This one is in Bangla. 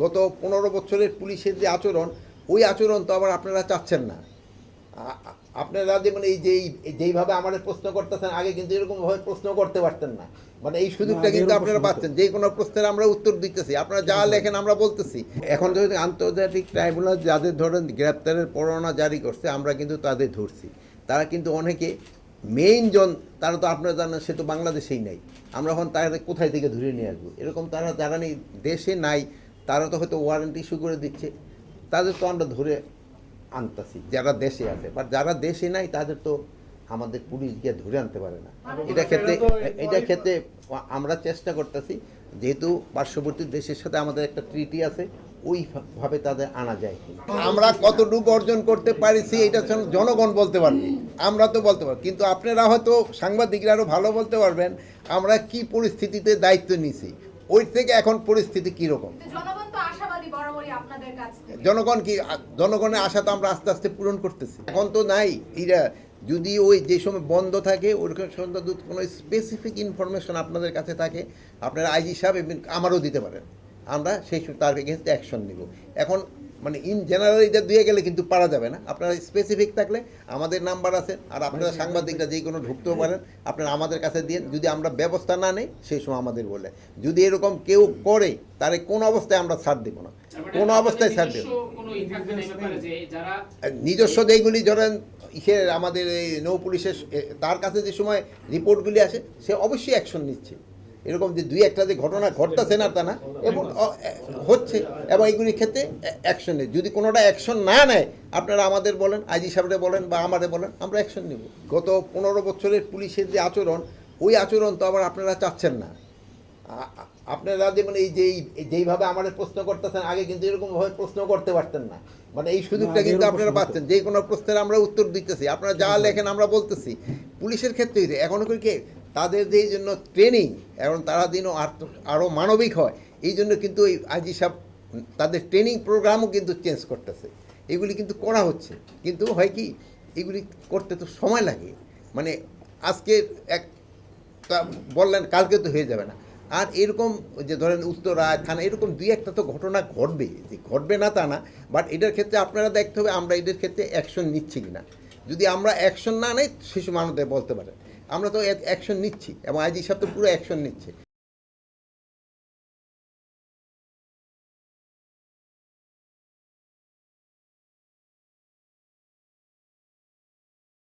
গত ১৫ বছরের পুলিশের যে আচরণ, ওই আচরণ তো আবার আপনারা চাচ্ছেন না। আপনারা যেমন যেইভাবে আমাদের প্রশ্ন করতেছেন, আগে কিন্তু এরকমভাবে প্রশ্ন করতে পারতেন না। মানে এই সুযোগটা কিন্তু আপনারা পাচ্ছেন, যে কোনো প্রশ্নের আমরা উত্তর দিতেছি, আপনারা যা লেখেন আমরা বলতেছি। এখন যদি আন্তর্জাতিক ট্রাইব্যুনাল যাদের ধরেন গ্রেপ্তারের পরোয়ানা জারি করছে, আমরা কিন্তু তাদের ধরছি। তারা কিন্তু অনেকে মেইন জন, তারা তো আপনারা জানেন সে তো বাংলাদেশেই নাই। আমরা এখন তাদের কোথায় থেকে ধরে নিয়ে আসবো? এরকম তারা যারা নেই, দেশে নাই, তারা তো হয়তো ওয়ারেন্ট ইস্যু করে দিচ্ছে, তাদের তো আমরা ধরে আনতেছি যারা দেশে আছে। বাট যারা দেশে নাই তাদের তো আমাদের পুলিশ গিয়ে ধরে আনতে পারে না। এটা ক্ষেত্রে আমরা চেষ্টা করতেছি, যেহেতু পার্শ্ববর্তী দেশের সাথে আমাদের একটা ট্রিটি আছে, ওইভাবে তাদের আনা যায়। আমরা কতটুকু অর্জন করতে পারিছি এটা জনগণ বলতে পারবে, আমরা তো বলতে পারবো, কিন্তু আপনারা হয়তো সাংবাদিকরা আরও ভালো বলতে পারবেন আমরা কি পরিস্থিতিতে দায়িত্ব নিছি, ওই থেকে এখন পরিস্থিতি কীরকম। জনগণ কি, জনগণের আশা তো আমরা আস্তে আস্তে পূরণ করতেছি। এখন তো নাই এরা, যদি ওই যে সময় বন্ধ থাকে ওরকম সন্ধ্যা কোনো স্পেসিফিক ইনফরমেশন আপনাদের কাছে থাকে, আপনারা আইজি সাহেব আমারও দিতে পারেন, আমরা সেই তার এগেনস্টে অ্যাকশন নিব। এখন মানে ইন জেনারেল এটা দিয়ে গেলে কিন্তু পারা যাবে না। আপনারা স্পেসিফিক থাকলে আমাদের নাম্বার আছে, আর আপনারা সাংবাদিকরা যে কোনো ঢুকতেও পারেন, আপনারা আমাদের কাছে দিয়ে, যদি আমরা ব্যবস্থা না নেই সেই সময় আমাদের বলে। যদি এরকম কেউ করে তাহলে কোনো অবস্থায় আমরা ছাড় দেবো না, কোনো অবস্থায় ছাড় দেব। নিজস্ব যেইগুলি ধরেন আমাদের এই নৌ পুলিশের তার কাছে যে সময় রিপোর্টগুলি আসে, সে অবশ্যই অ্যাকশন নিচ্ছে। এরকম যে দুই একটা যে ঘটনা ঘটতেছে না তা না, এবং হচ্ছে, এবং এইগুলির ক্ষেত্রে অ্যাকশন নেই। যদি কোনোটা অ্যাকশন না নেয় আপনারা আমাদের বলেন, আইজি সাহেবরে বলেন বা আমাদের বলেন, আমরা অ্যাকশন নেব। গত ১৫ বছরের পুলিশের যে আচরণ, ওই আচরণ তো আবার আপনারা চাচ্ছেন না। আপনারা যেমন যেইভাবে আমাদের প্রশ্ন করতেছেন, আগে কিন্তু এরকমভাবে প্রশ্ন করতে পারতেন না। মানে এই সুযোগটা কিন্তু আপনারা পাচ্ছেন, যে কোনো প্রশ্নের আমরা উত্তর দিতেছি, আপনারা যা লেখেন আমরা বলতেছি। পুলিশের ক্ষেত্রেই এখনও কি তাদের যেই জন্য ট্রেনিং, এখন তারা দিনও আরও মানবিক হয়, এই জন্য কিন্তু ওই আইজি সাহেব তাদের ট্রেনিং প্রোগ্রামও কিন্তু চেঞ্জ করতেছে। এগুলি কিন্তু করা হচ্ছে, কিন্তু হয় কি এগুলি করতে তো সময় লাগে। মানে আজকে একটা বললেন, কালকে তো হয়ে যাবে না। আর এরকম যে ধরেন উত্তরায় থানা, এরকম দুই একটা তো ঘটনা ঘটবে, যে ঘটবে না তা না। বাট এটার ক্ষেত্রে আপনারা দেখতে হবে আমরা এদের ক্ষেত্রে অ্যাকশন নিচ্ছি কি না। যদি আমরা অ্যাকশন না নেই, শিশু মানুষদের বলতে পারে আমরা তো অ্যাকশন নিচ্ছি, এবং আইজি সাহেব তো পুরো অ্যাকশন নিচ্ছে।